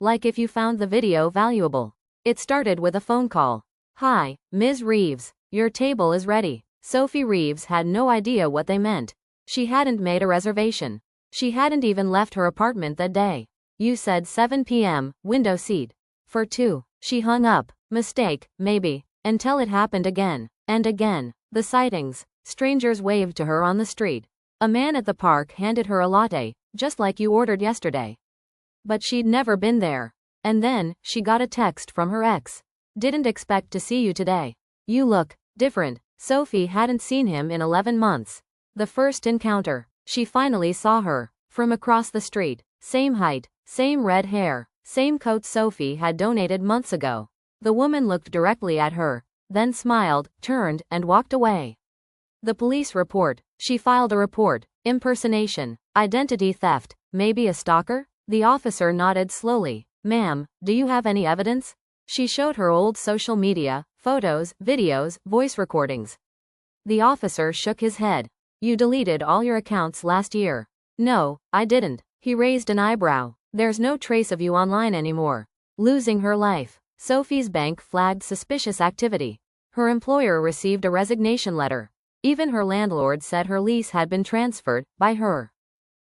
like if you found the video valuable. It started with a phone call. "Hi, Ms. Reeves. Your table is ready." Sophie Reeves had no idea what they meant. She hadn't made a reservation. She hadn't even left her apartment that day. "You said 7 p.m., window seat. For 2. She hung up. "Mistake, maybe." Until it happened again. And again. The sightings. Strangers waved to her on the street. A man at the park handed her a latte, just like you ordered yesterday. But she'd never been there. And then, she got a text from her ex. "Didn't expect to see you today. You look different." Sophie hadn't seen him in 11 months. The first encounter. She finally saw her. From across the street. Same height, same red hair, same coat Sophie had donated months ago. The woman looked directly at her, then smiled, turned, and walked away. The police report. She filed a report. Impersonation. Identity theft. Maybe a stalker? The officer nodded slowly. "Ma'am, do you have any evidence?" She showed her old social media, photos, videos, voice recordings. The officer shook his head. "You deleted all your accounts last year." "No, I didn't." He raised an eyebrow. "There's no trace of you online anymore." Losing her life. Sophie's bank flagged suspicious activity. Her employer received a resignation letter. Even her landlord said her lease had been transferred by her.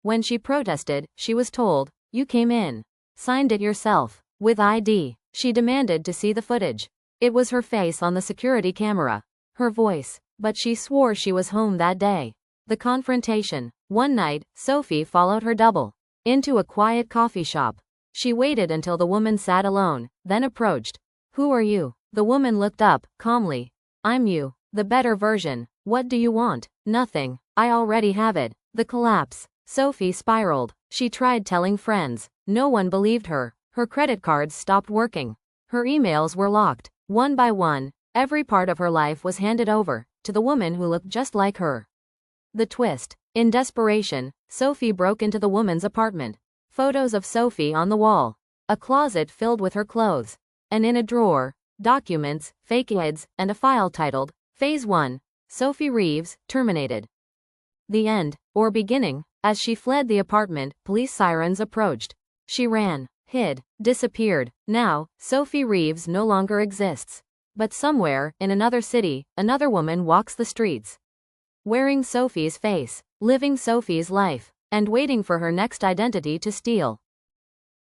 When she protested, she was told, "You came in. Signed it yourself. With ID." She demanded to see the footage. It was her face on the security camera. Her voice. But she swore she was home that day. The confrontation. One night, Sophie followed her double into a quiet coffee shop. She waited until the woman sat alone, then approached. "Who are you?" The woman looked up, calmly. "I'm you. The better version. What do you want?" "Nothing. I already have it." The collapse. Sophie spiraled. She tried telling friends. No one believed her. Her credit cards stopped working. Her emails were locked. One by one, every part of her life was handed over to the woman who looked just like her. The twist. In desperation, Sophie broke into the woman's apartment. Photos of Sophie on the wall. A closet filled with her clothes. And in a drawer, documents, fake ads, and a file titled, Phase 1, Sophie Reeves, terminated. The end, or beginning. As she fled the apartment, police sirens approached. She ran, hid, disappeared. Now, Sophie Reeves no longer exists. But somewhere, in another city, another woman walks the streets. Wearing Sophie's face, living Sophie's life, and waiting for her next identity to steal.